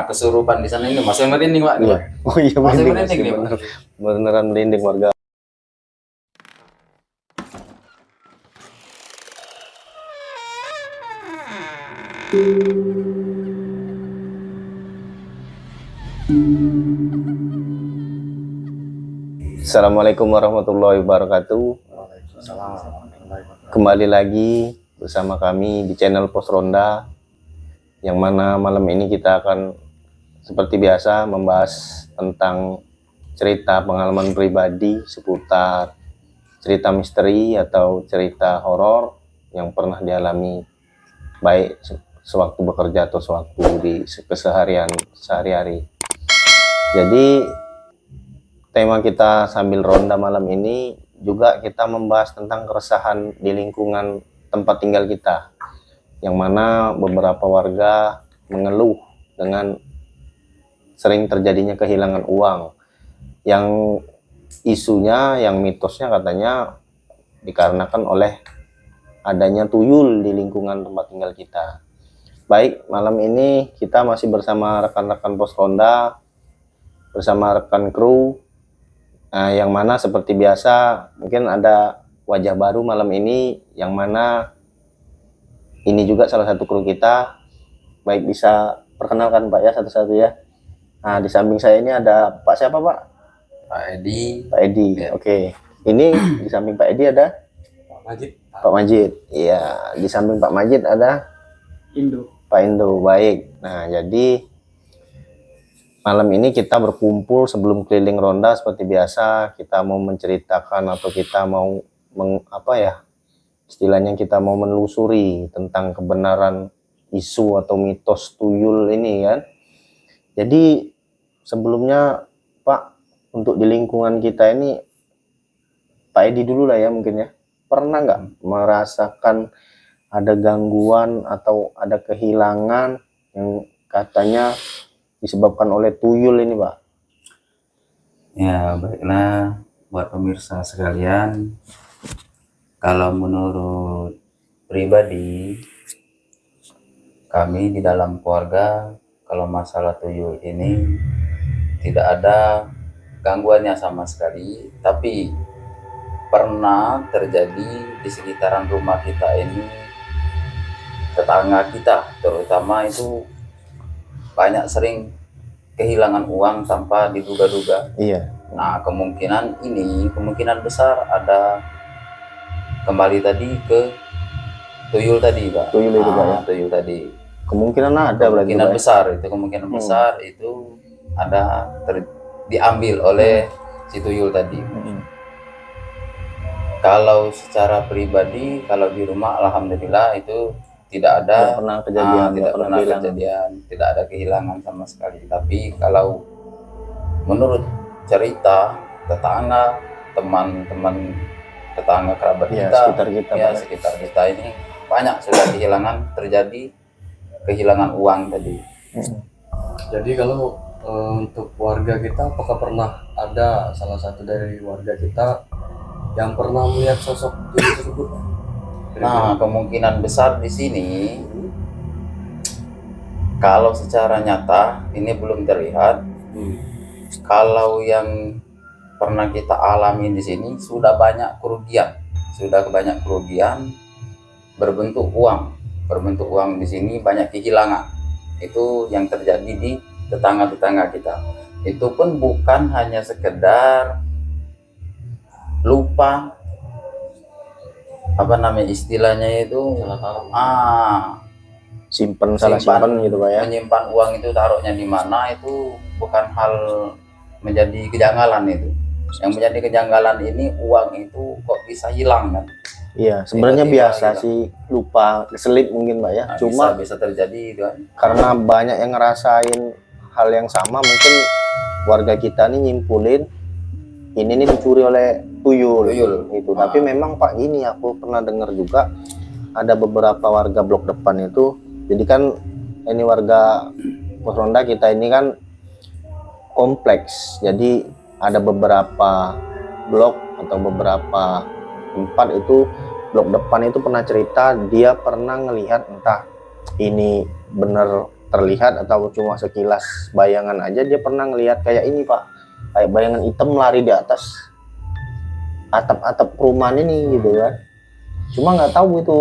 kesurupan di sana ini masih merinding Pak. Iya. Oh iya, Masih merinding, merinding nih, bener. Beneran merinding warga. Assalamualaikum warahmatullahi wabarakatuh. Kembali lagi bersama kami di channel Pos Ronda, yang mana malam ini kita akan seperti biasa membahas tentang cerita pengalaman pribadi seputar cerita misteri atau cerita horor yang pernah dialami, baik sewaktu bekerja atau sewaktu di keseharian sehari-hari. Jadi tema kita sambil ronda malam ini juga kita membahas tentang keresahan di lingkungan tempat tinggal kita, yang mana beberapa warga mengeluh dengan sering terjadinya kehilangan uang, yang isunya, yang mitosnya katanya dikarenakan oleh adanya tuyul di lingkungan tempat tinggal kita. Baik, malam ini kita masih bersama rekan-rekan Pos Ronda, bersama rekan kru, yang mana seperti biasa mungkin ada wajah baru malam ini, yang mana ini juga salah satu kru kita. Baik, bisa perkenalkan Pak ya satu-satu ya. Nah, di samping saya ini ada Pak siapa Pak? Pak Edi. Pak Edi. Ya. Oke. Ini di samping Pak Edi ada Pak Majid. Pak Majid. Iya, di samping Pak Majid ada Indo. Pak Indo. Baik. Nah, jadi malam ini kita berkumpul sebelum keliling ronda seperti biasa. Kita mau menceritakan atau kita mau istilahnya kita mau menelusuri tentang kebenaran isu atau mitos tuyul ini kan. Jadi sebelumnya Pak, untuk di lingkungan kita ini, Pak Edi dulu lah ya mungkin ya, pernah nggak merasakan ada gangguan atau ada kehilangan yang katanya disebabkan oleh tuyul ini Pak? Ya, baiklah buat pemirsa sekalian, kalau menurut pribadi kami di dalam keluarga, kalau masalah tuyul ini tidak ada gangguannya sama sekali, tapi pernah terjadi di sekitaran rumah kita ini, tetangga kita terutama itu banyak sering kehilangan uang tanpa diduga-duga. Iya. Nah, kemungkinan besar ada kembali tadi ke tuyul tadi Pak. Tuyul itu Pak ya? Tuyul tadi. Kemungkinan ada berarti Kemungkinan Pak, ya? besar itu, kemungkinan besar itu ada diambil oleh si tuyul tadi. Kalau secara pribadi, kalau di rumah alhamdulillah itu tidak ada, tidak pernah kejadian, tidak ada kehilangan sama sekali. Tapi kalau menurut cerita tetangga, teman-teman tetangga kerabat kita, sekitar kita ini banyak sudah terjadi kehilangan uang tadi. Jadi kalau untuk warga kita, apakah pernah ada salah satu dari warga kita yang pernah melihat sosok tuyul tersebut? Nah, kemungkinan besar di sini, kalau secara nyata ini belum terlihat. Kalau yang pernah kita alami di sini sudah banyak kerugian, berbentuk uang di sini banyak kehilangan. Itu yang terjadi di tetangga-tetangga kita. Itu pun bukan hanya sekedar lupa, istilahnya itu salah simpan gitu Pak ya. Menyimpan uang itu taruhnya di mana, itu bukan hal menjadi kejanggalan itu. Yang menjadi kejanggalan ini uang itu kok bisa hilang kan? Iya, sebenarnya biasa sih, lupa, keselip mungkin Pak ya. Nah, cuma bisa terjadi kan? Karena banyak yang ngerasain hal yang sama, mungkin warga kita nih nyimpulin ini nih dicuri oleh tuyul itu. Tapi memang Pak, ini aku pernah dengar juga ada beberapa warga blok depan itu. Jadi kan ini warga Pos Ronda kita ini kan kompleks. Jadi ada beberapa blok atau beberapa tempat itu, blok depan itu pernah cerita dia pernah ngelihat, entah ini bener terlihat atau cuma sekilas bayangan aja, dia pernah ngelihat kayak ini Pak, kayak bayangan hitam lari di atas atap-atap perumahan ini gitu kan. Cuma nggak tahu itu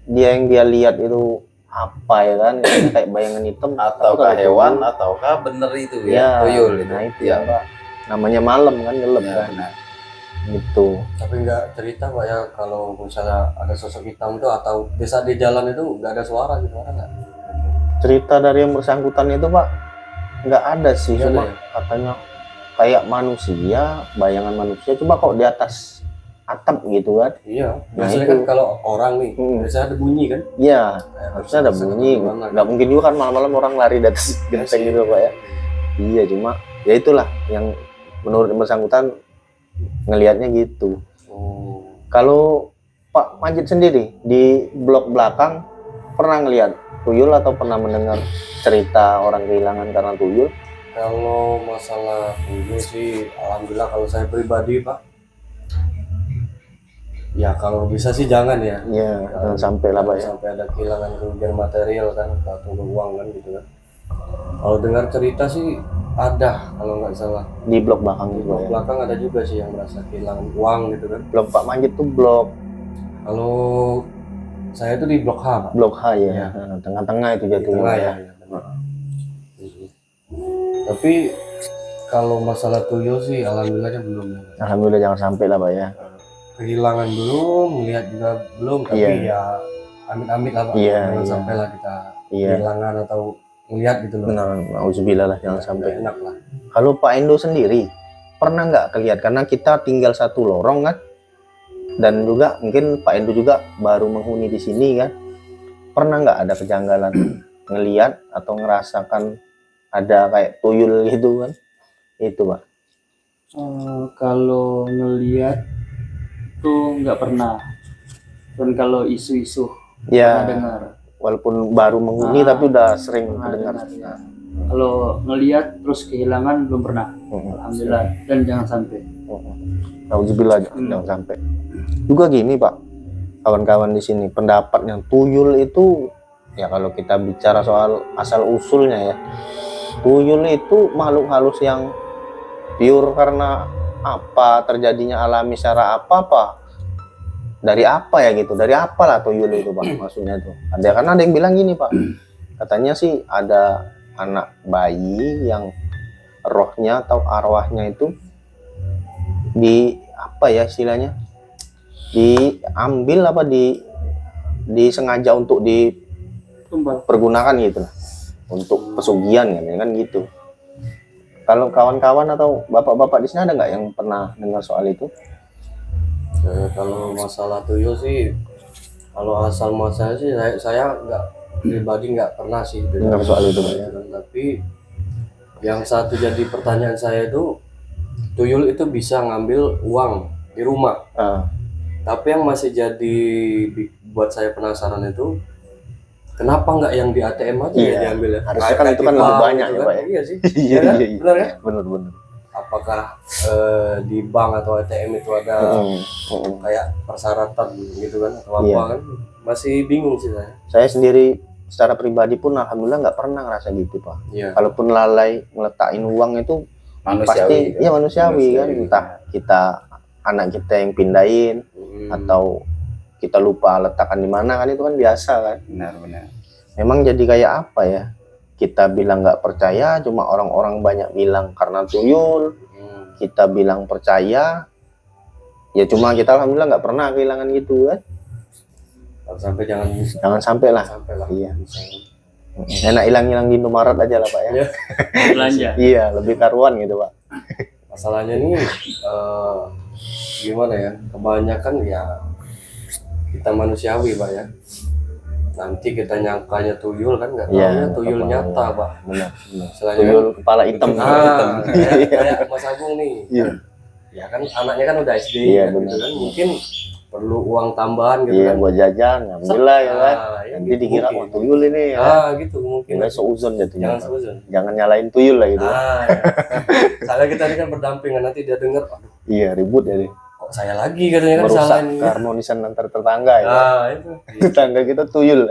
dia lihat itu apa ya kan, kayak bayangan hitam Ataukah hewan ataukah bener itu ya, tuyul itu. Nah itu ya Pak, namanya malam kan, gelap Ya, kan benar. gitu. Tapi nggak cerita Pak ya kalau misalnya ada sosok hitam itu atau di saat di jalan itu nggak ada suara gitu, ada nggak? Cerita dari yang bersangkutan itu Pak nggak ada sih, Nggak cuma ada ya? katanya kayak manusia, bayangan manusia, coba kok di atas atap gitu kan. Iya, Nah, biasanya itu. kan kalau orang nih, biasanya ada bunyi kan? Iya, Kayak harusnya ada bisa bunyi. kemana-mana, Nggak mungkin juga kan malam-malam orang lari di atas genteng gitu Pak ya. Iya, cuma ya itulah yang menurut yang bersangkutan ngelihatnya gitu. Oh, Kalau Pak Majid sendiri di blok belakang pernah ngelihat tuyul atau pernah mendengar cerita orang kehilangan karena tuyul? kalau masalah tuyul sih, alhamdulillah kalau saya pribadi Pak, ya kalau bisa sih jangan ya. Iya, jangan sampai lah Pak ya. Sampai ada kehilangan kerugian material kan atau uang kan gitu kan. Kalau dengar cerita sih ada kalau nggak salah Di blok belakang di itu Pak blok ya. belakang ada juga sih yang merasa kehilangan uang gitu kan. Blok Pak Majid tuh blok Kalau saya itu di blok H Pak. blok H ya. Iya. Nah, tengah-tengah itu Di jatuhnya tengah Pak ya. ya. Tapi kalau masalah tuyul sih alhamdulillahnya belum ya. Alhamdulillah jangan sampai lah Pak ya. Kehilangan belum, melihat juga belum, tapi Iya. ya amit-amit lah Pak. Iya, Jangan iya. sampai lah kita Iya. kehilangan atau melihat gitu loh. Benar, auzubillah lah jangan Nggak sampai. enak lah. Kalau Pak Endo sendiri pernah nggak kelihatan, karena kita tinggal satu lorong kan, dan juga mungkin Pak Endo juga baru menghuni di sini kan, pernah nggak ada kejanggalan ngelihat atau ngerasakan ada kayak tuyul gitu kan? Itu Pak. Kalau ngelihat tuh nggak pernah. Dan kalau isu-isu pernah Ya, dengar. walaupun baru menghuni tapi udah sering Pernah mendengar. dengar, ya. Kalau ngelihat terus kehilangan belum pernah. Alhamdulillah, dan jangan sampai. Auzubillah jangan sampai. Juga gini Pak, kawan-kawan di sini, pendapat yang tuyul itu ya kalau kita bicara soal asal usulnya ya, tuyul itu makhluk halus yang pure karena apa, terjadinya alami secara apa dari apa ya gitu, dari apalah tuyul itu Pak maksudnya tuh. Ada karena ada yang bilang gini Pak, katanya sih ada anak bayi yang rohnya atau arwahnya itu di apa ya istilahnya, diambil apa disengaja untuk Tumbal. dipergunakan gitu lah untuk pesugihan kan gitu. Kalau kawan-kawan atau bapak-bapak di sini ada nggak yang pernah dengar soal itu? Kalau masalah tuyul sih, kalau asal muasalnya sih saya nggak pribadi nggak pernah sih Dengar soal itu, Pak. ya kan. Tapi yang satu jadi pertanyaan saya itu, tuyul itu bisa ngambil uang di rumah. Ah, Tapi yang masih jadi buat saya penasaran itu, kenapa nggak yang di ATM aja Iya. ya diambil ya? Harusnya kan Kayak itu di kan lebih bank banyak gitu ya, kan. Pak, ya? Iya sih. iya Iya kan? iya iya, Benar kan? bener. Apakah di bank atau ATM itu ada kayak persyaratan gitu kan atau apa Iya. kan? Masih bingung sih saya. Saya sendiri secara pribadi pun alhamdulillah nggak pernah ngerasa gitu Pak. Iya. Kalaupun lalai ngeletakin uang itu Manusiawi pasti kan? ya manusiawi kan, entah kita anak kita yang pindahin atau kita lupa letakkan di mana kan, itu kan biasa kan. benar-benar. Memang jadi kayak apa ya, kita bilang nggak percaya, cuma orang-orang banyak bilang karena tuyul, kita bilang percaya, ya cuma kita alhamdulillah nggak pernah kehilangan gitu kan. Kalau sampai jangan Jangan sampai lah. sampai lah. Iya. Enak hilang-hilang di Indomaret aja lah Pak ya. Iya. Belanja. Iya, lebih karuan gitu Pak. Masalahnya nih gimana ya? Kebanyakan ya kita manusiawi Pak ya. Nanti kita nyangkanya tuyul kan nggak Iya, tahunya tuyul apa-apa. nyata Pak. Benar. Selain Tuyul kepala hitam. kayak Mas Agung nih. Iya. Ya kan anaknya kan udah SD Iya, kan, benar. gitu kan. Mungkin perlu uang tambahan gitu Iya, kan. buat jajan, alhamdulillah lah ya kan. Ya, Nanti gitu dikira mungkin. wah tuyul ini ya. kan? Gitu mungkin. Nggak seuzon jatuhnya. Jangan seuzon. Jangan nyalain tuyul lah gitu. Ya. Soalnya kita ini kan berdampingan, nanti dia dengar, aduh Iya, ribut ya deh. kok saya lagi katanya kan Merusak salahin. keharmonisan antar tetangga ya. Nah, itu. Tetangga kita tuyul.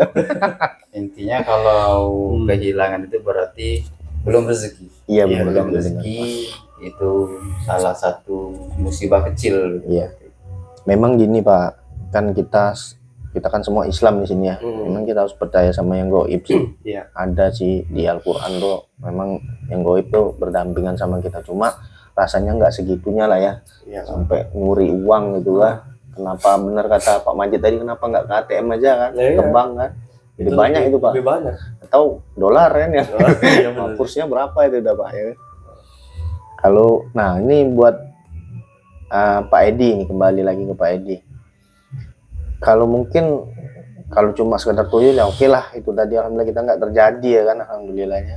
Intinya kalau kehilangan itu berarti belum rezeki. Iya, Iya, Belum betul. rezeki itu salah satu musibah kecil. Iya. Memang gini Pak, kan kita kan semua Islam di sini ya. Memang kita harus percaya sama yang gaib sih. Iya. Ada sih di Al-Quran tuh, memang yang gaib tuh berdampingan sama kita. Cuma rasanya nggak segitunya lah ya, Iya. sampai nguri uang gitu lah. Kenapa bener kata Pak Majid tadi, kenapa nggak ke ATM aja kan, Iya. ke bank kan? Jadi banyak itu Pak. Lebih banyak. Atau dolar kan ya. Iya, Nah, benar. kursnya berapa itu udah Pak ya? Kalau, nah ini buat Pak Edi nih, kembali lagi ke Pak Edi. Kalau mungkin kalau cuma sekedar tuyul ya oke lah, itu tadi alhamdulillah kita nggak terjadi ya kan, alhamdulillahnya.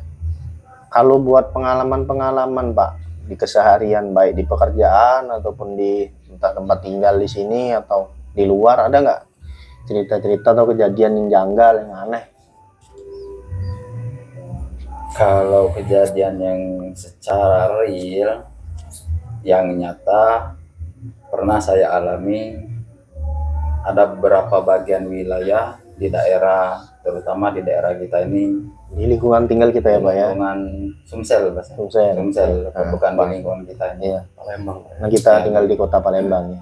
Kalau buat pengalaman-pengalaman Pak di keseharian, baik di pekerjaan ataupun di entah tempat tinggal di sini atau di luar, ada nggak cerita-cerita atau kejadian yang janggal, yang aneh? Kalau kejadian yang secara real, yang nyata pernah saya alami, ada beberapa bagian wilayah di daerah, terutama di daerah kita ini, Di lingkungan tinggal kita ya Pak ya. lingkungan Sumsel, Mas. Sumsel. Sumsel, Ah, bukan di lingkungan kita ini. Iya. Palembang. Nah kita Ya. tinggal di kota Palembang ya.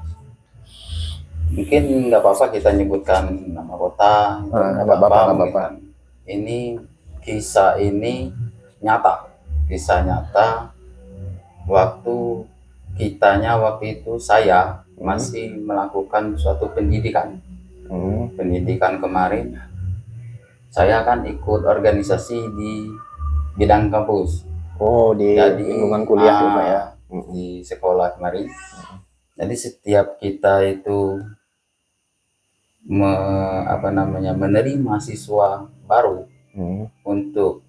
Mungkin nggak apa-apa kita nyebutkan nama kota, itu Ah, nggak nggak apa-apa, nggak mungkin apa-apa. kan. Ini kisah ini nyata, kisah nyata. Waktu itu saya masih melakukan suatu pendidikan. Pendidikan kemarin, saya kan ikut organisasi di bidang kampus Oh di Jadi, lingkungan kuliah ya Pak ya. di sekolah kemarin. Jadi setiap kita itu menerima siswa baru untuk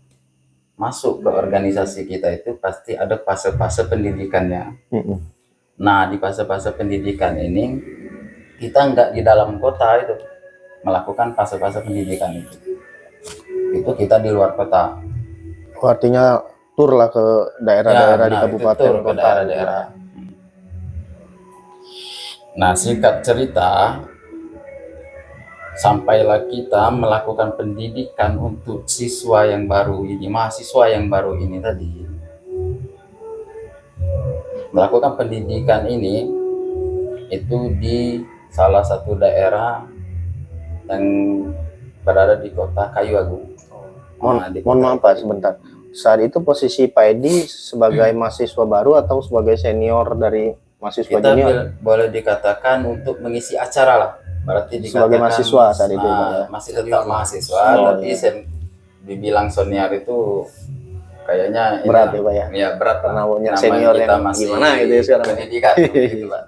masuk ke organisasi kita, itu pasti ada fase-fase pendidikannya. Nah, di fase-fase pendidikan ini kita nggak di dalam kota itu melakukan fase-fase pendidikan itu kita di luar kota. Oh, artinya tur lah ke daerah-daerah di benar, itu kabupaten tur ke kota. daerah-daerah. Nah, singkat cerita, sampailah kita melakukan pendidikan untuk siswa yang baru ini, mahasiswa yang baru ini tadi. Melakukan pendidikan ini itu di salah satu daerah yang berada di kota Kayu Agung. Di Mohon kota maaf Pak sebentar. Saat itu posisi Pak Edi sebagai mahasiswa baru atau sebagai senior dari mahasiswa kita junior? boleh dikatakan untuk mengisi acara lah. Berarti Sebagai dikatakan, mahasiswa saat itu, Pak, ya? masih tetap mahasiswa, Oh, tapi iya. dibilang senior itu kayaknya ini Berat lah. ya Pak ya? Ya berat Karena lah. punya Namanya senior kita yang masih gimana gitu ya sekarang. pendidikan gitu Pak.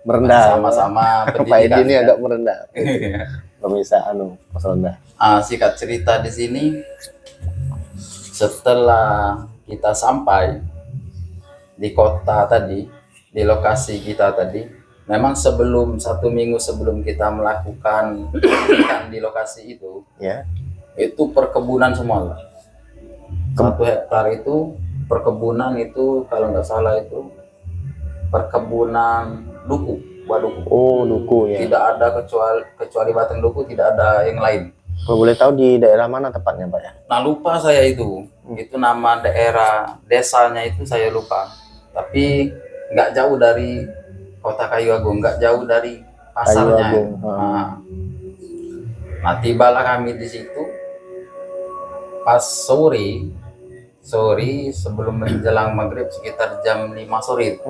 Merendah. Sama-sama Pak pendidikan. Edi ini ya. agak merendah. Pemirsa Mas Ronda. Singkat cerita di sini, setelah kita sampai di kota tadi, di lokasi kita tadi, memang sebelum 1 minggu sebelum kita melakukan pendidikan di lokasi itu, Ya. itu perkebunan semua Pak. 1 hektar itu perkebunan, itu kalau nggak salah itu perkebunan duku, buah duku. Oh, duku ya. Tidak ada kecuali batang duku, tidak ada yang lain. Kalau boleh tahu di daerah mana tepatnya Pak ya? Nah, lupa saya itu nama daerah desanya itu saya lupa. Tapi nggak jauh dari kota Kayu Agung, nggak jauh dari pasarnya. Kayu Agung. Nah, tibalah kami di situ pas sore sebelum menjelang maghrib sekitar jam 5 sore.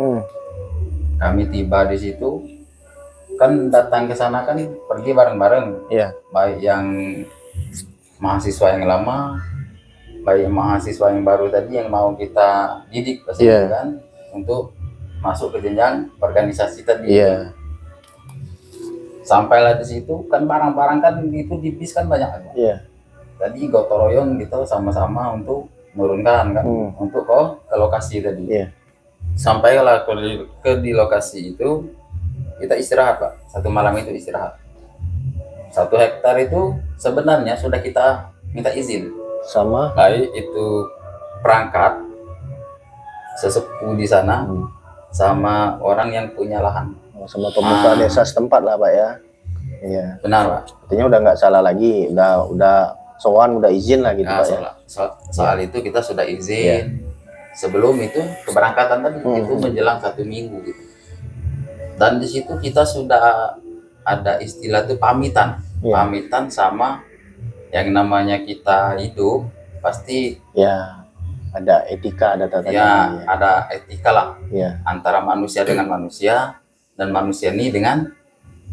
Kami tiba di situ, kan datang ke sana kan pergi bareng-bareng. Iya. Baik yang mahasiswa yang lama, baik mahasiswa yang baru tadi yang mau kita didik kan untuk masuk ke jenjang organisasi tadi. Iya. Sampailah di situ kan barang-barang kan itu di bis kan banyak. Iya. Tadi gotong royong gitu sama-sama untuk menurunkan kan untuk ke lokasi tadi. Iya. Sampailah di lokasi itu, kita istirahat Pak. 1 malam itu istirahat. 1 hektar itu sebenarnya sudah kita minta izin, Sama. baik itu perangkat sesepuh di sana sama orang yang punya lahan. sama pemuka desa setempat lah Pak ya. Iya. Benar Pak. Artinya udah nggak salah lagi, udah sowan, udah izin lah gitu Nah, Pak ya. soal itu kita sudah izin. Sebelum itu keberangkatan tadi itu menjelang 1 minggu gitu. Dan di situ kita sudah ada istilah tuh pamitan, pamitan sama yang namanya kita hidup pasti ya ada etika, ada tata ya ada etika lah ya. Antara manusia dengan manusia dan manusia ini dengan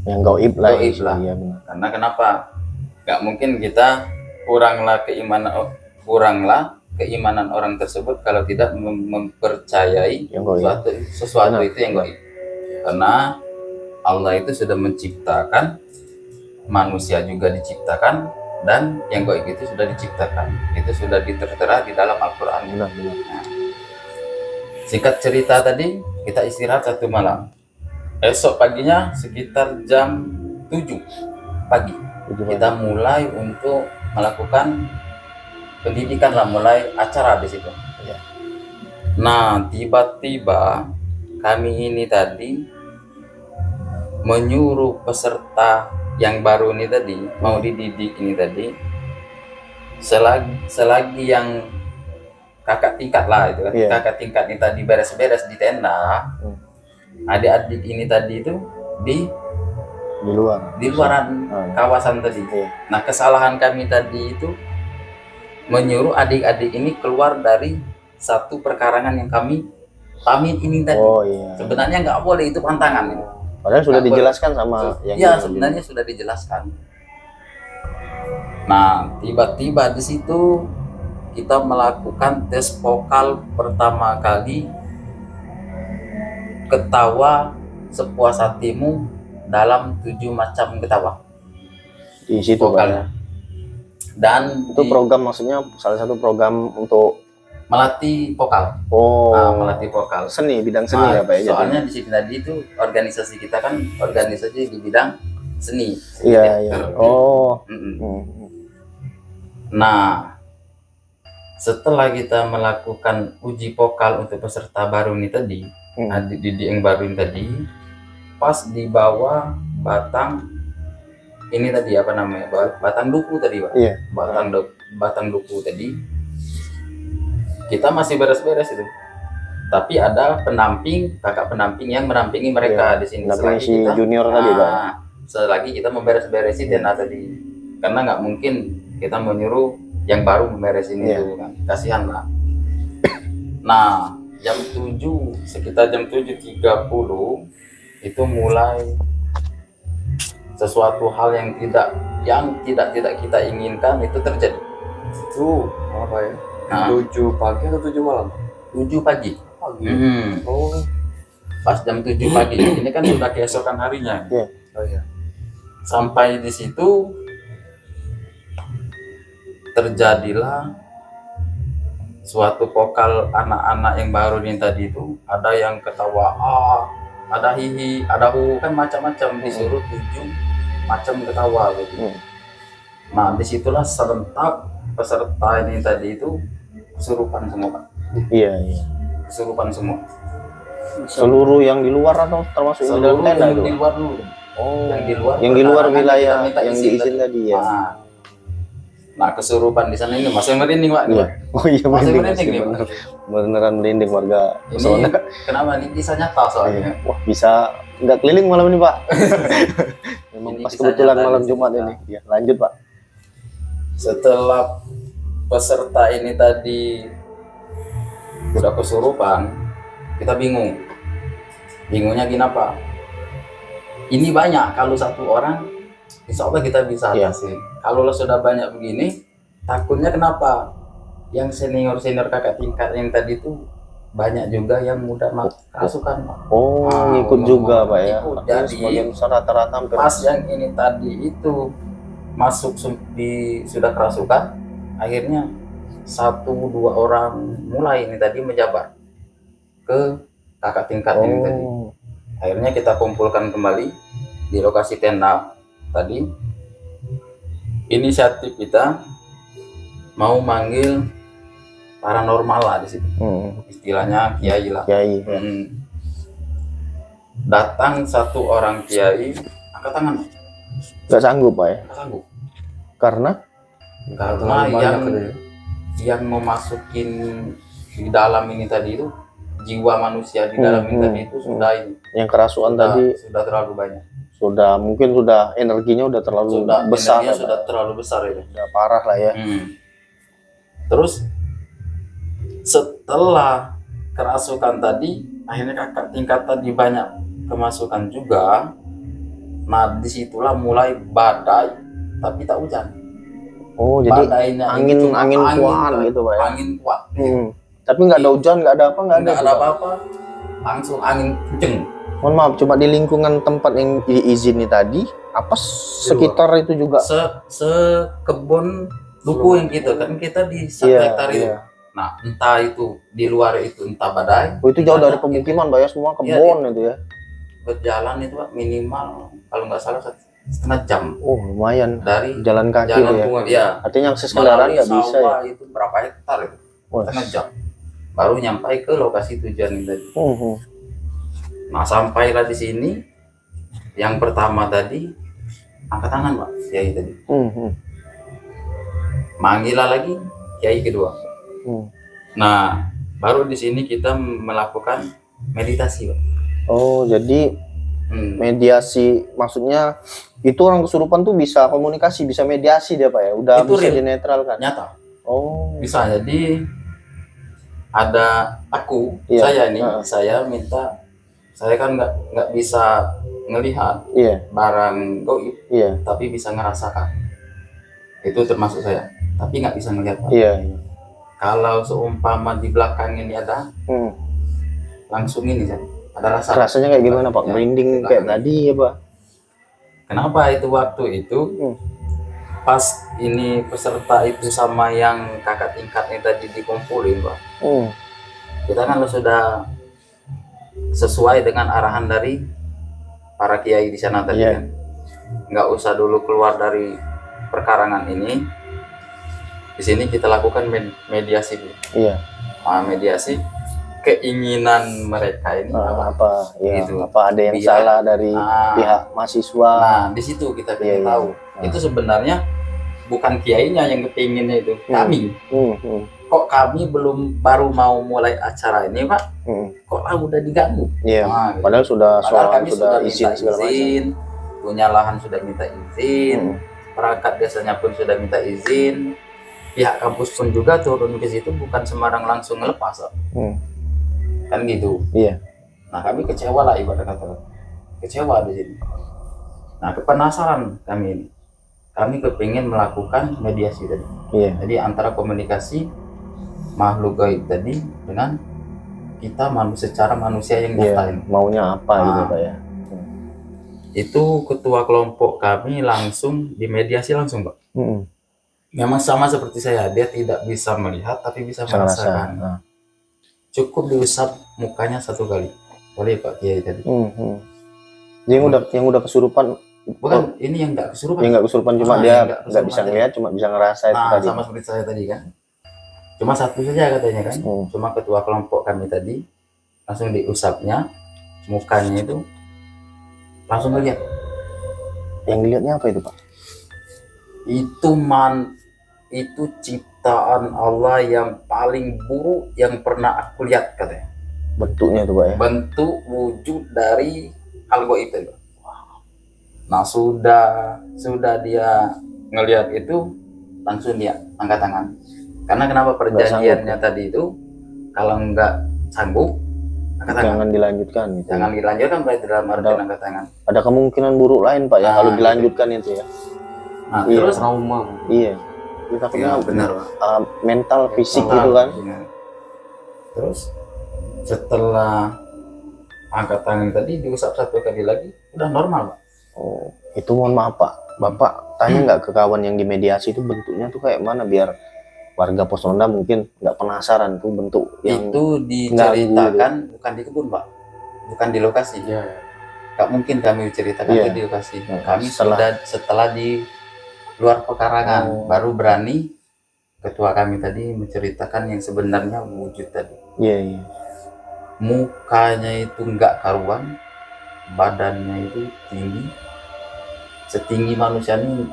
yang gaib lah. Gaib lah. Iya, benar. Karena kenapa? Nggak mungkin kita kuranglah keimanan orang tersebut kalau tidak mempercayai sesuatu itu yang gaib. Karena Allah itu sudah menciptakan, manusia juga diciptakan, dan yang gaib itu sudah diciptakan. Itu sudah tertera di dalam Al-Quran. Benar. Nah, singkat cerita tadi kita istirahat 1 malam. Esok paginya sekitar jam 7 pagi kita mulai untuk melakukan pendidikan lah, mulai acara di situ. Ya. Nah, tiba-tiba kami ini tadi menyuruh peserta yang baru ini tadi mau dididik ini tadi, selagi yang kakak tingkat lah itu kan, kakak tingkat ini tadi beres-beres di tenda, adik-adik ini tadi itu di luaran kawasan tadi. Nah, kesalahan kami tadi itu menyuruh adik-adik ini keluar dari satu perkarangan yang kami pamit ini tadi. Sebenarnya nggak boleh, itu pantangan ini. Padahal sudah dijelaskan sama yang sebenarnya sudah dijelaskan. Nah, tiba-tiba di situ kita melakukan tes vokal pertama kali. Ketawa sepuas hatimu dalam 7 macam ketawa di situ vokalnya. Dan itu program, maksudnya salah satu program untuk melatih vokal. Melatih vokal. Seni, bidang seni ya Pak ya. Soalnya di sini tadi itu organisasi kita kan organisasi di bidang seni. Iya. Nah, setelah kita melakukan uji vokal untuk peserta baru ini tadi, adik didik yang baru ini tadi, pas di bawah batang ini tadi apa namanya, batang duku tadi Pak. Iya. Batang duku tadi kita masih beres-beres itu, tapi ada kakak pendamping yang menampingi mereka di sini. Selagi kita junior tadi Pak. Selagi kita memberes-beresin tenda tadi, karena nggak mungkin kita menyuruh yang baru memberesin itu kan, kasihan lah. Nah, sekitar jam 7.30 itu mulai sesuatu hal yang tidak kita inginkan itu terjadi. Itu apa ya? 7 pagi atau 7 malam? 7 pagi. Pas jam 7 pagi. Ini kan sudah keesokan harinya. Sampai di situ terjadilah suatu vokal anak-anak yang baru ini tadi itu, ada yang ketawa, ada hihi, ada hu, kan macam-macam, disuruh 7 macam ketawa gitu. Nah, disitulah serentak peserta ini tadi itu kesurupan semua Pak. Iya. Kesurupan semua. Seluruh yang di luar atau termasuk di dalam tenda itu? Di luar dulu. Yang di luar wilayah yang diizin tadi ya. Nah, kesurupan di sana ini masih merinding Pak. Oh iya, masih merinding nih. Beneran merinding warga ini. Kenapa ini kisah nyata soalnya? Wah, bisa nggak keliling malam ini Pak. Memang pas kebetulan malam Jumat ini. Ya, lanjut Pak. Setelah peserta ini tadi udah kesurupan, kita bingung. Bingungnya kenapa? Ini banyak, kalau satu orang insya Allah kita bisa atasi. Kalau sudah banyak begini, takutnya kenapa? Yang senior kakak tingkat yang tadi itu banyak juga yang mudah kerasukan Pak. Ikut juga Pak ya. Jadi rata-rata pas yang ini tadi itu masuk sudah kerasukan, akhirnya 1-2 orang mulai ini tadi menjabar ke kakak tingkat ini tadi. Akhirnya kita kumpulkan kembali di lokasi tenda tadi. Inisiatif kita mau manggil paranormal lah di situ. Istilahnya kiai lah. datang satu orang kiai angkat tangan, Nggak sanggup Pak ya? nggak sanggup. Karena Karena terlalu banyak yang gitu ya. yang memasukin di dalam ini tadi itu, jiwa manusia di dalam ini tadi itu sudah ini, yang kerasukan tadi sudah terlalu banyak, mungkin sudah energinya udah terlalu sudah besar, energinya ya, sudah Pak. terlalu besar itu. Udah parah lah ya. Terus setelah kerasukan tadi, akhirnya kakak tingkat tadi banyak kemasukan juga. Nah disitulah mulai badai, tapi tak hujan. Oh jadi Badainya ini angin cuma kuat gitu Pak ya? angin kuat. Tapi nggak ada hujan, nggak ada apa, nggak ada. Nggak ada apa-apa, langsung angin kenceng. Mohon maaf, cuma di lingkungan tempat yang diizini tadi, apa sekitar itu juga? Sekebun duku yang kita di 1 hektar itu. Nah entah itu di luar itu entah badai. Oh, itu jauh dari pemukiman Pak ya, semua kebun itu ya? Berjalan itu Pak, minimal kalau nggak salah 1,5 jam Oh lumayan, dari jalan kaki jalan itu ya? bunga, ya. Artinya akses kendaraan nggak bisa ya? Itu berapa hektar itu? Wah. 1,5 jam baru nyampai ke lokasi tujuan ini tadi. Nah sampailah di sini, yang pertama tadi angkat tangan Pak kiai tadi, manggilah lagi kiai kedua. Nah baru di sini kita melakukan meditasi Pak. Oh jadi mediasi, maksudnya itu orang kesurupan tuh bisa komunikasi, bisa mediasi dia Pak ya? Udah Itu bisa real. dinetralkan? Nyata Oh bisa. Jadi ada aku, Iya. saya nih, saya minta, saya kan nggak bisa ngelihat iya, barang goib, iya, tapi bisa ngerasakan. Itu termasuk saya, tapi nggak bisa ngelihat Pak. iya. Kalau seumpama di belakang ini ada, langsung ini jadi ada rasa. Rasanya kayak gimana Pak? Ya, Merinding belakang. kayak tadi ya Pak? Kenapa itu waktu itu pas ini peserta itu sama yang kakak tingkatnya tadi dikumpulin Pak, kita kan sudah sesuai dengan arahan dari para kiai di sana tadi kan, nggak usah dulu keluar dari perkarangan ini. Di sini kita lakukan mediasi dulu. Iya. Mediasi keinginan mereka ini apa ya, gitu. apa ada yang Biar- salah dari pihak mahasiswa? Nah di situ kita ingin tahu. Itu sebenarnya bukan kiainya yang kepinginnya itu, kami. Kok kami baru mau mulai acara ini Pak, kok udah diganggu? Iya. Nah, gitu. Padahal Padahal kami sudah sudah izin minta segala macam. izin, punya lahan sudah minta izin, perangkat desanya pun sudah minta izin, pihak kampus pun juga turun ke situ bukan sembarang langsung ngelepas Pak. Kan gitu. Iya. Nah kami kecewa lah ibarat kata, kecewa di sini. Nah kepenasaran kami ini, kami kepingin melakukan mediasi tadi. Iya. Jadi antara komunikasi makhluk gaib tadi dengan kita secara manusia yang nyata ini. Maunya apa gitu Pak ya? Itu ketua kelompok kami langsung dimediasi langsung Pak. Memang sama seperti saya, dia tidak bisa melihat tapi bisa merasakan. Cukup diusap mukanya 1 kali oleh Pak Kiai tadi. Yang udah kesurupan. Bukan, ini yang nggak kesurupan. Yang nggak kesurupan, cuma dia nggak bisa ngelihat, cuma bisa ngerasa itu tadi. Sama seperti saya tadi kan. Cuma 1 saja katanya kan. Cuma ketua kelompok kami tadi langsung diusapnya mukanya itu, langsung melihat. Yang dilihatnya apa itu Pak? Itu ciptaan Allah yang paling buruk yang pernah aku lihat katanya. Bentuknya tuh Pak ya? Bentuk wujud dari al-ghaib itu. Nah sudah dia ngelihat itu, langsung dia angkat tangan. Karena kenapa perjanjiannya tadi itu, kalau nggak sanggup angkat tangan. Jangan dilanjutkan gitu. Jangan dilanjutkan berarti dalam artian angkat tangan. Ada kemungkinan buruk lain Pak ya kalau dilanjutkan itu ya. Nah terus trauma. Iya. Kita ya, benar Pak. Mental, fisik gitu kan. Terus setelah angkat tangan tadi diusap 1 kali lagi, udah normal Pak. Oh, itu mohon maaf Pak, Bapak tanya nggak ke kawan yang dimediasi itu bentuknya tuh kayak mana, biar warga Pos Ronda mungkin nggak penasaran tuh bentuk yang itu diceritakan bukan di kebun Pak, bukan di lokasi. Nggak mungkin kami ceritakan itu di lokasi. Kami setelah di luar pekarangan baru berani ketua kami tadi menceritakan yang sebenarnya wujud tadi. Iya. Mukanya itu nggak karuan, badannya itu tinggi, setinggi manusia ini,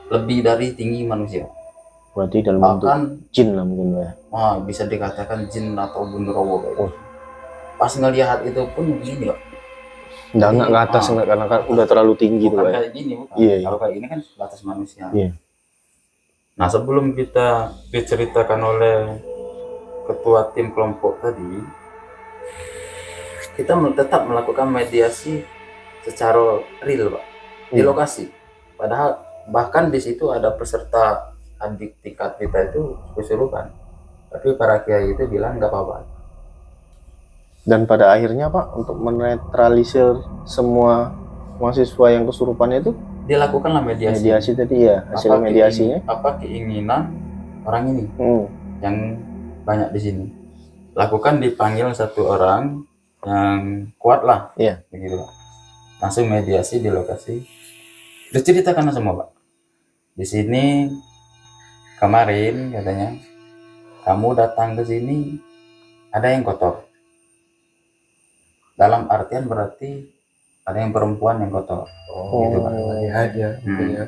lebih dari tinggi manusia. Berarti dalam bentuk Bahkan jin lah mungkin Pak ya. bisa dikatakan jin atau genderuwo kayak gitu. Oh. Pas ngelihat itu pun gini Pak. Udah nggak ke atas nggak, karena kan udah terlalu tinggi tuh Bukan Pak ya. kayak gini, bukan. Iya, iya. Kalau kayak gini kan batas manusia. Iya. Nah, sebelum kita diceritakan oleh ketua tim kelompok tadi, kita tetap melakukan mediasi secara real Pak, di Iya. lokasi. Padahal bahkan di situ ada peserta adik tingkat kita itu kesurupan, tapi para kiai itu bilang nggak apa-apa. Dan pada akhirnya Pak, untuk menetralisir semua mahasiswa yang kesurupan itu, Dilakukanlah mediasi. mediasi tadi ya, hasil mediasinya. Apa keinginan orang ini Hmm. yang banyak di sini? Lakukan, dipanggil satu orang yang kuat lah, Iya. begitu Pak. Langsung mediasi di lokasi. Diceritakan semua Pak. Di sini kemarin katanya kamu datang ke sini ada yang kotor. Dalam artian berarti ada yang perempuan yang kotor. Gitu Pak. Lihat ya, mungkin ya.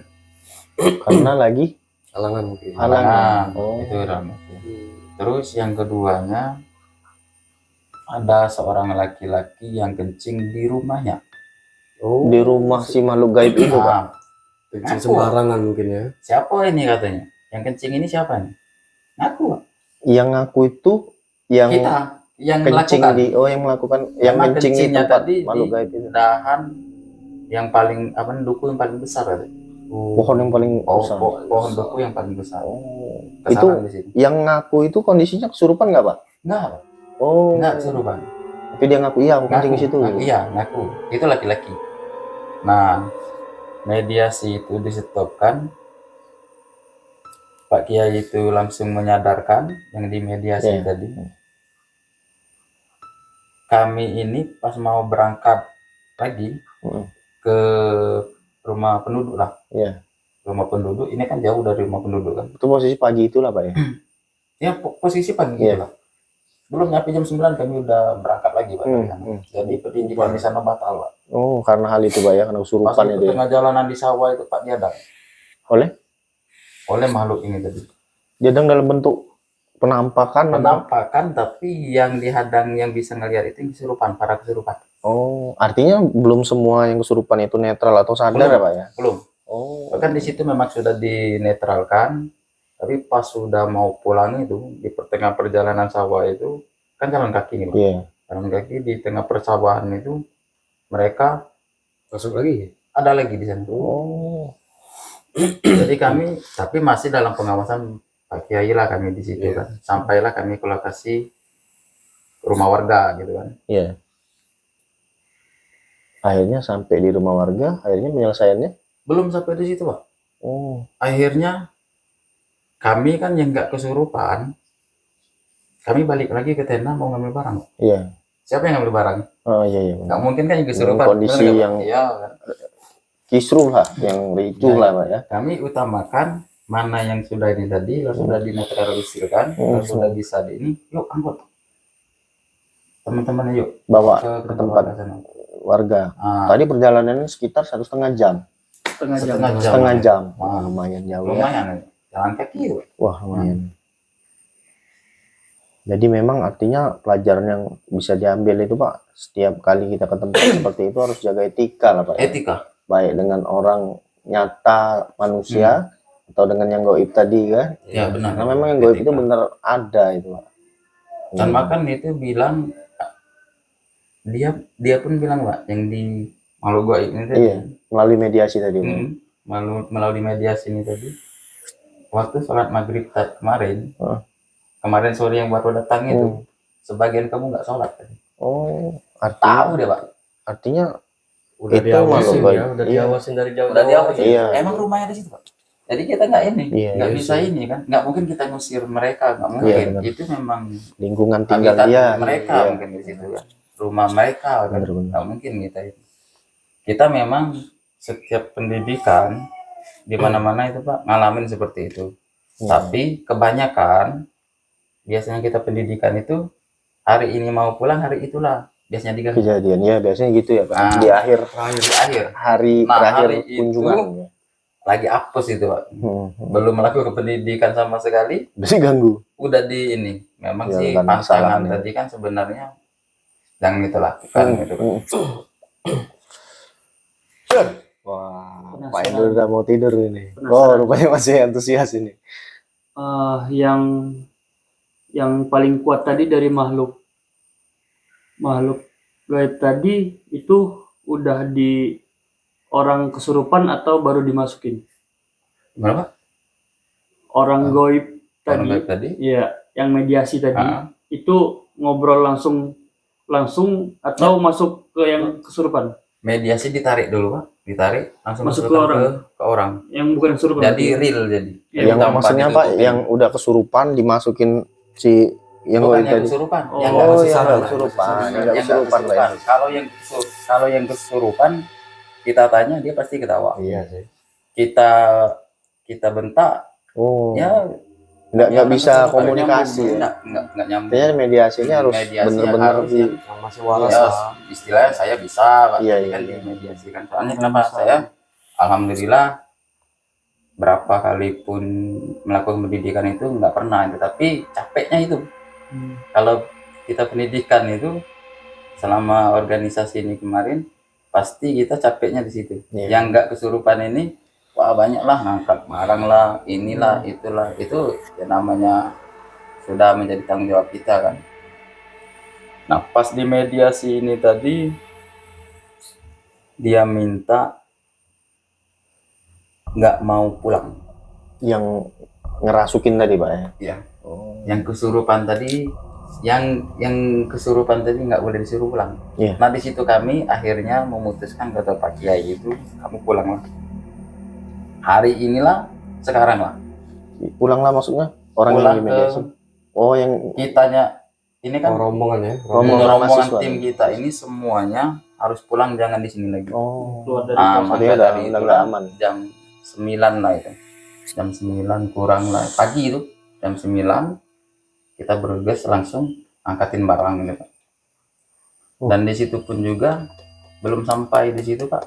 Karena lagi Halangan mungkin. halangan. Nah, Oh. itu Ram. Terus yang keduanya, ada seorang laki-laki yang kencing di rumahnya. Oh, Di rumah si makhluk gaib itu Pak. Nah, kencing Ngaku. sembarangan mungkin ya. siapa ini katanya? Yang kencing ini siapa nih? Ngaku Pak. Yang ngaku itu yang Kita yang kencing melakukan. yang melakukan yang Memang kencing di kencingnya tempat tadi makhluk di gaib itu. dahan yang paling duku yang paling besar katanya. Pohon yang paling besar. Pohon duku yang paling besar. Oh. Kesalahan Itu di situ. yang ngaku itu kondisinya kesurupan nggak Pak? Enggak, Pak. Oh. Enggak kesurupan. Tapi dia ngaku iya aku kencing di situ. Iya, ngaku. Itu laki-laki. Nah, mediasi itu disetopkan. Pak Kiai itu langsung menyadarkan yang dimediasi Iya. tadi. Kami ini pas mau berangkat lagi Mm. ke rumah penduduk lah. Iya. Rumah penduduk ini kan jauh dari rumah penduduk kan. Itu posisi pagi itulah Pak ya. Ya posisi pagi Iya. gitu lah. Belum nyampe jam 9 kami udah berangkat lagi Pak. dari sana. Hmm. Jadi pendidikan di sana batal Pak. Oh, karena hal itu Pak ya, karena Pas kesurupan di itu ya. tengah jalanan di sawah itu Pak diadang Oleh makhluk ini tadi. diadang dalam bentuk penampakan atau? Penampakan, tapi yang dihadang yang bisa ngelihat itu yang kesurupan, para kesurupan. Oh, artinya belum semua yang kesurupan itu netral atau sadar Belum. ya Pak ya? Belum. Oh. Bahkan di situ memang sudah dinetralkan, tapi pas sudah mau pulang itu di pertengahan perjalanan sawah itu kan jalan kaki nih Pak. Iya. Jalan kaki di tengah persawahan itu mereka Masuk lagi. ada lagi di sana. Oh. Jadi kami tapi masih dalam pengawasan Pak Kiai lah kami di situ Iya. kan. Sampailah kami ke lokasi rumah warga gitu kan. Iya. Akhirnya sampai di rumah warga, akhirnya penyelesaiannya. Belum sampai di situ Pak. Oh. Akhirnya kami kan yang nggak kesurupan, kami balik lagi ke tenda mau ngambil barang. Iya. Siapa yang ngambil barang? Oh iya iya. Nggak mungkin kan yang kesurupan. Kondisi bener nggak, Pak? yang- Iya kan? Kisruh lah, yang ricuh Iya. lah Pak ya. Kami utamakan mana yang sudah ini tadi, kalau sudah dinetralisirkan, kalau sudah bisa di ini, yuk angkut. Teman-teman yuk Bawa ke ke tempat sana. warga. Ah, Tadi perjalanannya sekitar 1,5 jam. Setengah jam. Wah, Wah, lumayan jauh ya. lumayan jalan kaki itu. Wah, lumayan. Jadi memang artinya pelajaran yang bisa diambil itu Pak, setiap kali kita ke tempat seperti itu harus jaga etika lah Pak. ya. Etika. Baik dengan orang nyata manusia atau dengan yang goib tadi kan. Ya benar. Karena memang yang goib itu Etika. benar ada itu Pak. Dan makan itu bilang dia pun bilang Pak yang di malu gua ini tadi. Iya, melalui mediasi tadi. Pak. Melalui mediasi ini tadi waktu sholat maghrib kemarin Heeh. sore yang baru datang itu sebagian kamu nggak sholat tadi. Oh, Tahu deh Pak, artinya Udah Itu diawasin makhluk ya, gaib. udah Iya. diawasin dari jauh. udah diawasin. Iya. Emang rumahnya di situ Pak, jadi kita nggak ini Iya, nggak iya bisa sih. ini kan, nggak mungkin kita ngusir mereka, nggak mungkin. Iya, benar. Itu memang lingkungan tinggal habitat dia. mereka Iya. mungkin di situ kan, rumah mereka kan, Benar-benar. nggak mungkin kita memang setiap pendidikan di mana-mana itu Pak ngalamin seperti itu. Iya. Tapi kebanyakan biasanya kita pendidikan itu hari ini mau pulang hari itulah biasanya diganggu kejadian ya biasanya gitu ya Pak. Ah. Di akhir di akhir hari Nah, terakhir hari itu- kunjungan ya. lagi apes itu Pak, belum melakukan pendidikan sama sekali Bisa ganggu. udah di ini. Memang Ya, sih kan pantangan kesalahan ya. tadi kan sebenarnya jangan itu lakukan gitu Pak. Wah, Penasaran. Pak Edo udah mau tidur ini. Penasaran. Oh, rupanya masih antusias ini. Yang paling kuat tadi dari makhluk gaib tadi itu udah di orang kesurupan atau baru dimasukin? Gimana Pak? Orang gaib Orang tadi, baik tadi ya, yang mediasi tadi Ah. itu ngobrol langsung atau masuk ke yang kesurupan? mediasi ditarik dulu Pak, ditarik langsung Masuk masukkan ke ke orang. Yang bukan kesurupan. Jadi berarti. real jadi. Ya, Yang tanpa maksudnya Pak, ditutupin. yang udah kesurupan dimasukin si yang Bukan goib yang tadi. kesurupan, Oh, yang nggak yang kesusahan nggak lah. kesurupan, yang nggak Yang nggak kesurupan lah ya. Kalau yang kesurupan kita tanya dia pasti ketawa. Iya sih. Kita bentak Oh. ya Nggak orang bisa kesurupan komunikasi ya. nggak nyambung. Kayaknya mediasinya harus Mediasinya bener-bener harus di yang Yang masih waras ya, lah. istilahnya saya bisa Pak, Iya, tadi iya, kan iya. dimediasikan. Soalnya kenapa saya alhamdulillah berapa kali pun melakukan pendidikan itu nggak pernah, tetapi capeknya itu kalau kita pendidikan itu selama organisasi ini kemarin pasti kita capeknya di situ. Iya. Yang nggak kesurupan ini wah banyak lah ngangkat barang lah inilah itulah, itu ya namanya sudah menjadi tanggung jawab kita kan. Nah pas di mediasi ini tadi dia minta nggak mau pulang. yang ngerasukin tadi Pak ya. Iya. Oh. Yang kesurupan tadi yang kesurupan tadi nggak boleh disuruh pulang. Iya. Nah di situ kami akhirnya memutuskan kata Pak Kiai itu kamu pulanglah. Hari inilah sekarang lah. Pulanglah maksudnya orang yang Pulang lagi ke mediasi. Oh, yang kitanya ini kan Rombongan ya. Rombongan rombongan mahasiswa. tim kita ini semuanya harus pulang, jangan di sini lagi. oh. Keluar dari Ah, pos. maka Dia dari udah itulah aman. jam 9 lah itu. Jam 9 kurang lah pagi itu. Jam 9 kita bergegas langsung angkatin barang ini Pak. Oh. Dan di situ pun juga belum sampai di situ Pak.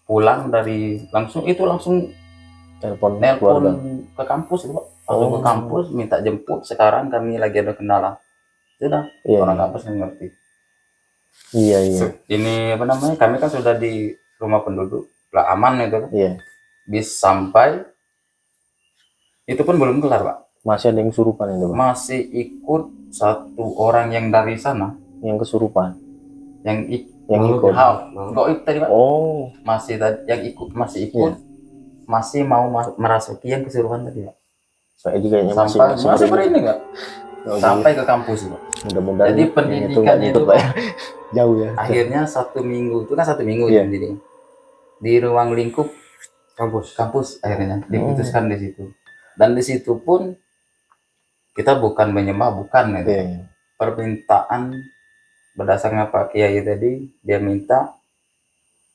Pulang dari langsung Telepon nelpon keluarga. ke kampus itu Pak. Langsung ke Oh. kampus minta jemput, sekarang kami lagi ada kendala. Sudah, Iya. orang kampus yang ngerti. Iya, iya. Ini apa namanya? Kami kan sudah di rumah penduduk, lah aman itu kan. Iya. Bis sampai itu pun belum kelar Pak. Masih ada yang kesurupan itu Pak. Masih ikut satu orang yang dari sana Yang kesurupan. yang Yang ikut. goib tadi Pak. Oh. Masih tadi yang masih ikut, masih mau merasuki yang kesurupan tadi Pak. Saya juga kayaknya Masih merinding nggak? Oh, Sampai ke kampus Pak. mudah-mudahan Jadi yang pendidikan nggak itu Pak ya. Jauh ya. Akhirnya 1 minggu itu kan 1 minggu Iya. jadi di ruang lingkup kampus akhirnya diputuskan di situ. Dan di situ pun kita bukan menyembah, bukan gitu. Iya, iya. Permintaan berdasarkan Pak Kiai tadi, dia minta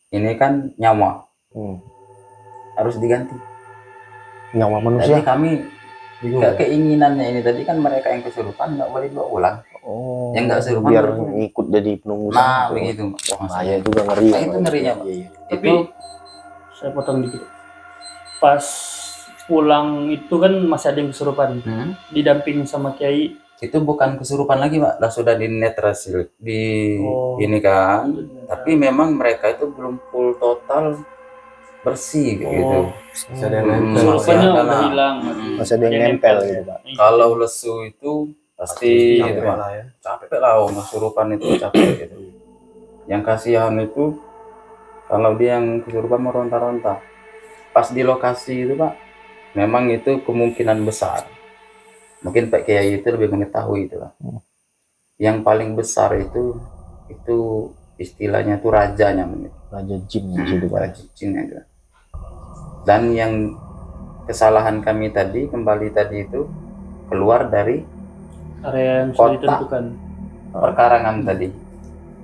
ini kan nyawa harus diganti. Nyawa Jadi manusia. kami Bingung. keinginannya ini tadi kan mereka yang kesurupan nggak boleh dibawa pulang. Oh. Yang nggak kesurupan biar boleh. ngikut jadi penunggu Nah sana. begitu. Wah, Maksudnya. bahaya juga ngeri. Nah, ya, itu Pak. ngerinya, Pak. Iya, iya. Tapi Itu saya potong dikit. Pas pulang itu kan masih ada yang kesurupan. Didamping sama kiai. itu bukan kesurupan lagi Pak, lah sudah dinetrasi di Oh. ini kan. Tapi memang mereka itu belum full total bersih gitu. Masih ada yang nempel. Masih Kesurupannya ada udah lah. hilang. Masih ada yang Yang nempel nempel. gitu Pak. Kalau lesu itu pasti Capek gitu Pak. lah ya. Capek lah, kesurupan itu capek gitu. Yang kasihan itu kalau dia yang kesurupan meronta-ronta. Pas di lokasi itu Pak, memang itu kemungkinan besar. Mungkin Pak Kiai itu lebih mengetahui itu Pak. Yang paling besar itu istilahnya itu rajanya menurut. Raja jin gitu Pak. Raja jin itu. Dan yang kesalahan kami tadi kembali tadi itu keluar dari Area yang sudah Kotak. ditentukan. perkarangan tadi.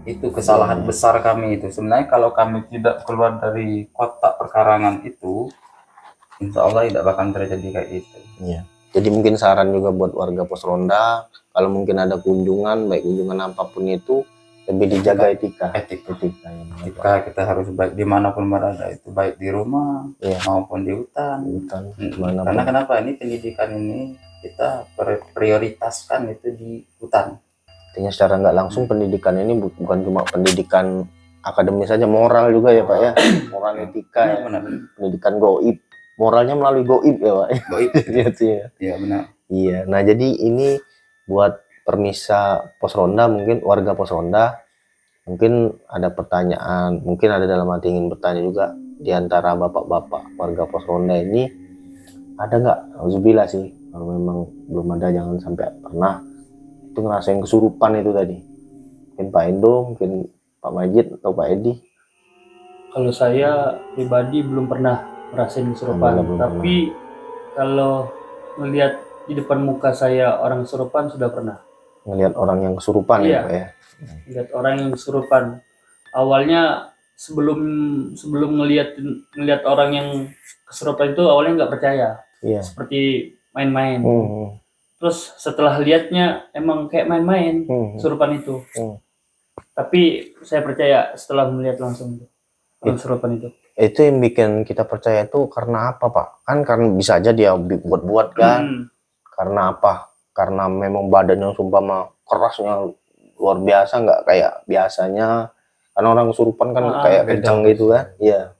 Itu kesalahan besar kami itu. Sebenarnya kalau kami tidak keluar dari kotak perkarangan itu, insya Allah tidak bakal terjadi kayak itu. Iya. Jadi mungkin saran juga buat warga Pos Ronda, kalau mungkin ada kunjungan, baik kunjungan apapun itu, lebih dijaga etika Etika. yang Kita harus baik dimanapun berada, itu baik di rumah Iya. maupun di hutan. hutan Karena dimanapun. kenapa ini pendidikan ini kita prioritaskan itu di hutan. Artinya secara nggak langsung pendidikan ini bukan cuma pendidikan akademis saja, moral juga ya Pak ya, moral etika ya. Benar. Pendidikan goib, moralnya melalui goib ya Pak. Goib. Iya sih ya. Iya benar. Iya, nah jadi ini buat permisa pos ronda, mungkin warga pos ronda, mungkin ada pertanyaan, mungkin ada dalam hati ingin bertanya juga di antara bapak-bapak warga pos ronda ini, ada nggak? Alhamdulillah sih, kalau memang belum ada jangan sampai pernah itu ngerasain kesurupan itu tadi. Mungkin Pak Endo, mungkin Pak Majid atau Pak Edi. Kalau saya pribadi belum pernah ngerasain kesurupan, Alhamdulillah belum tapi kalau melihat di depan muka saya orang kesurupan sudah pernah. Ngelihat orang yang kesurupan Iya. ya Pak ya. Lihat orang yang kesurupan. Awalnya sebelum ngelihat orang yang kesurupan itu awalnya nggak percaya, Iya. seperti main-main. Hmm. Terus setelah lihatnya emang kayak main-main kesurupan itu. Tapi saya percaya setelah melihat langsung itu orang kesurupan itu. Itu yang bikin kita percaya itu karena apa Pak? Kan karena bisa aja dia buat-buat kan. Karena apa? Karena memang badannya sumpah kerasnya luar biasa, nggak kayak biasanya. Karena orang kesurupan kan kayak kencang gitu kan. Iya.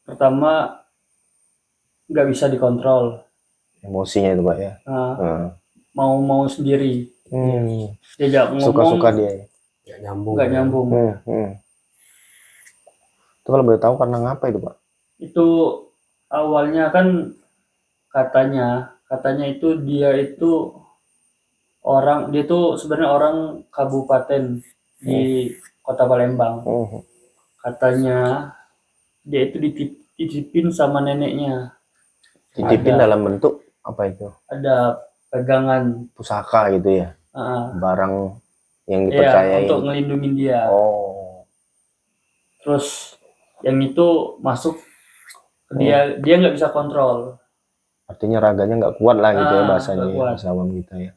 Pertama nggak bisa dikontrol Emosinya itu Pak ya. mau sendiri. Diajak ngomong Suka-suka dia. nggak nyambung. Itu kalau boleh tahu karena ngapa itu Pak? Itu awalnya kan katanya itu dia itu sebenarnya orang kabupaten di Kota Palembang. Katanya dia itu dititipin sama neneknya. Titipin dalam bentuk apa itu? Ada pegangan Pusaka gitu ya. Barang yang ya dipercayai. untuk ngelindungin dia. Terus yang itu masuk ke dia nggak bisa kontrol. Artinya raganya nggak kuat lah gitu ya bahasanya nggak kuat. bahasa awam kita ya.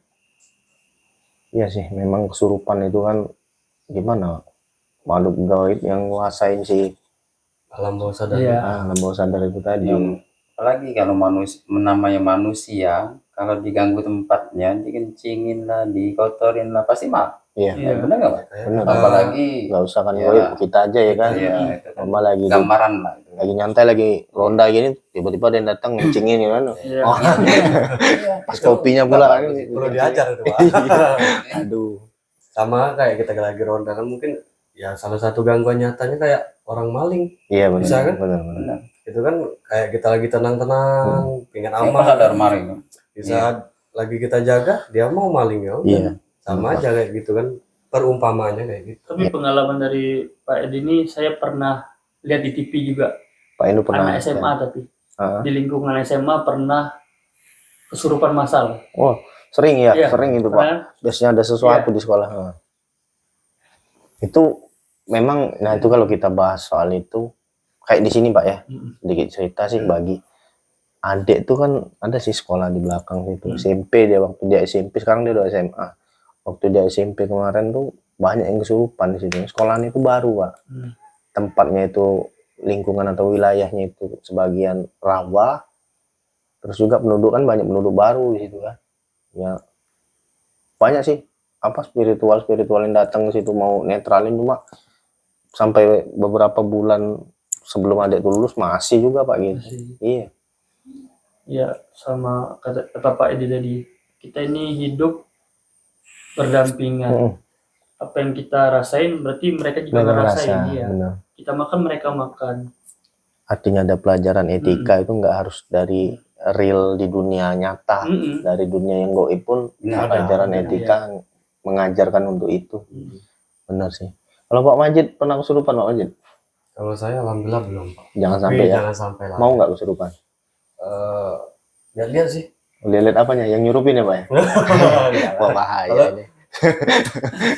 Iya sih, memang kesurupan itu kan gimana, makhluk gaib yang nguasain si Alam bawah sadar. alam bawah sadar itu tadi. Apalagi kalau namanya manusia, kalau diganggu tempatnya, dikencingin lah, dikotorin lah, pasti mah. Iya. Benar nggak Pak? Benar. Apalagi Nggak usah kan gaib, kita aja ya kan. Iya, itu kan Mama lagi gambaran lah. lagi nyantai lagi ronda gini, tiba-tiba ada yang datang ngencingin ya kan. Iya. Pas kopinya pula. Perlu diajar itu Pak. Aduh. Sama kayak kita lagi ronda kan, mungkin ya salah satu gangguan nyatanya kayak orang maling. Iya benar. Bisa kan? Benar. Itu kan kayak kita lagi tenang-tenang, pengen Apa aman. sadar maling? Di saat lagi kita jaga, dia mau maling ya. Iya. Sama aja kayak gitu kan, perumpamaannya kayak gitu. Tapi pengalaman dari Pak Edi ini saya pernah lihat di TV juga. Pak Inu pernah. Anak SMA tapi Ah. di lingkungan SMA pernah kesurupan massal. Oh, sering ya, Iya, sering itu Pak. pernah. Biasanya ada sesuatu di sekolah. Itu memang, nah itu kalau kita bahas soal itu, kayak di sini Pak ya, sedikit cerita sih bagi adik tuh kan ada sih sekolah di belakang situ, SMP dia waktu dia SMP, sekarang dia udah SMA. Waktu dia SMP kemarin tuh banyak yang kesurupan di situ. Sekolahan itu baru Pak, tempatnya itu lingkungan atau wilayahnya itu sebagian rawa, terus juga penduduk kan banyak penduduk baru di situ kan. Ya banyak sih apa spiritual yang datang ke situ mau netralin, cuma sampai beberapa bulan sebelum adik tuh lulus masih juga Pak gitu. Iya. Ya sama kata Pak Edi tadi, kita ini hidup berdampingan. Apa yang kita rasain berarti mereka juga ngerasain. Iya. Benar. Kita makan, mereka makan. Artinya ada pelajaran etika itu nggak harus dari real di dunia nyata, dari dunia yang gaib pun pelajaran etika mengajarkan untuk itu. Benar sih. Kalau Pak Majid pernah kesurupan Pak Majid? Kalau saya alhamdulillah belum Pak. Jangan sampai ya. Jangan sampai lah. Mau nggak kesurupan? Lihat sih. Lihat apanya? Yang nyurupin ya Pak ya? Wah bahaya ini.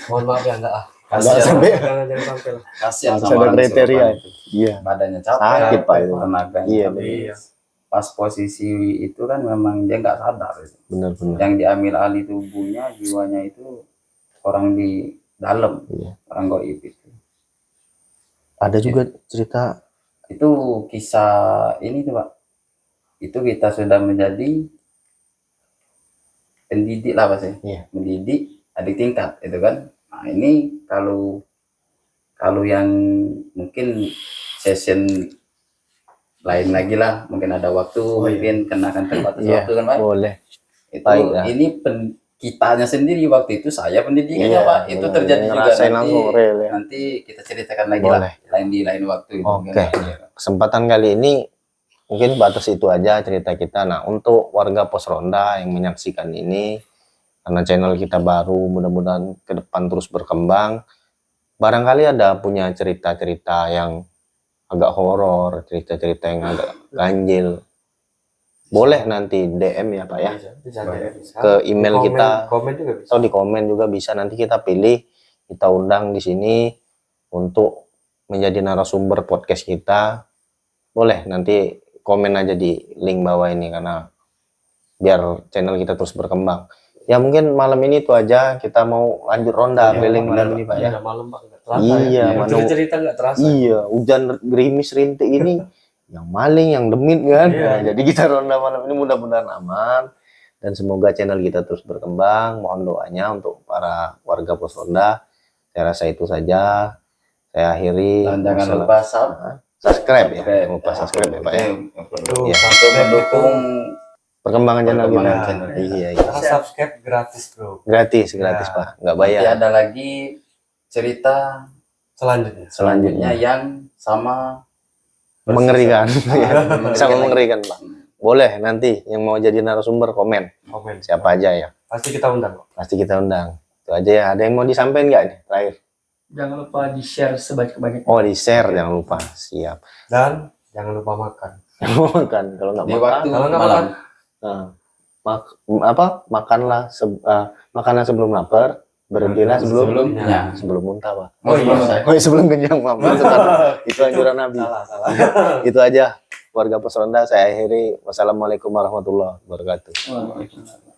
Mohon maaf ya enggak ah. Nggak sampai. Jangan sampai lah. Kasihan Harus sama ada orang kriteria. kesurupan itu. Iya. Badannya capek, Sakit, Pak, itu. tenaganya. Iya, Tapi benar. pas posisi itu kan memang dia nggak sadar itu. Benar. Yang diambil alih tubuhnya, jiwanya itu orang di dalam Iya. orang goib itu. Ada juga cerita Itu kisah ini tuh Pak. Itu kita sudah menjadi pendidik lah Pak sih. Iya. Mendidik adik tingkat itu kan. Nah ini kalau yang mungkin session lain lagi lah, mungkin ada waktu, mungkin kenakan terbatas Iya, waktu kan Pak. boleh. Itu Baiklah. ini kitanya sendiri waktu itu saya pendidikannya Iya, Pak. Itu benar. terjadi juga Ngerasain langsung real, ya. nanti kita ceritakan lagi Boleh. lah di lain waktu itu. Oke. Kesempatan kali ini mungkin batas itu aja cerita kita. Nah, untuk warga Pos Ronda yang menyaksikan ini, karena channel kita baru, mudah-mudahan ke depan terus berkembang. Barangkali ada punya cerita-cerita yang agak horor, cerita-cerita yang agak ganjil. Boleh nanti DM ya Pak ya, Bisa. ke email Komen- kita. Komen juga bisa. Atau di komen juga bisa, nanti kita pilih, kita undang di sini untuk menjadi narasumber podcast kita. Boleh nanti komen aja di link bawah ini, karena biar channel kita terus berkembang. Ya mungkin malam ini itu aja, kita mau lanjut ronda Iya, keliling benar, malam ini Pak ya. Udah malam Pak, nggak terasa Iya, ya. mana- Cerita nggak terasa. Iya, hujan gerimis rintik ini yang maling, yang demit kan. Iya. Nah, jadi kita ronda malam ini mudah-mudahan aman dan semoga channel kita terus berkembang. Mohon doanya untuk para warga Pos Ronda. Saya rasa itu saja. Saya akhiri. Dan jangan lupa subscribe ya. Jangan lupa subscribe ya Pak ya. Itu Iya. Untuk mendukung Perkembangan channel kita. perkembangan channel. Iya, iya. Karena subscribe gratis bro. Gratis Ya. Pak. Nggak Nanti bayar. ada lagi cerita Selanjutnya. selanjutnya yang sama Mengerikan. Mengerikan Sama lagi. mengerikan Pak. Boleh nanti yang mau jadi narasumber komen. Komen. Siapa aja ya. Pasti kita undang kok. Pasti kita undang. Itu aja ya. Ada yang mau disampaikan nggak nih terakhir? Jangan lupa di-share sebanyak-banyaknya. Oh, di share jangan lupa. Siap. Dan jangan lupa makan. Makan. Kalau nggak di makan, waktu Kalau nggak malam. makanlah makanlah sebelum lapar, berhentilah Sebelumnya. sebelum muntah Pak. Oh iya. Oh, sebelum kenyang Pak. Itu anjuran Nabi. Salah. Itu aja warga Pos Ronda, saya akhiri. Wassalamualaikum warahmatullahi wabarakatuh. Waalaikumsalam.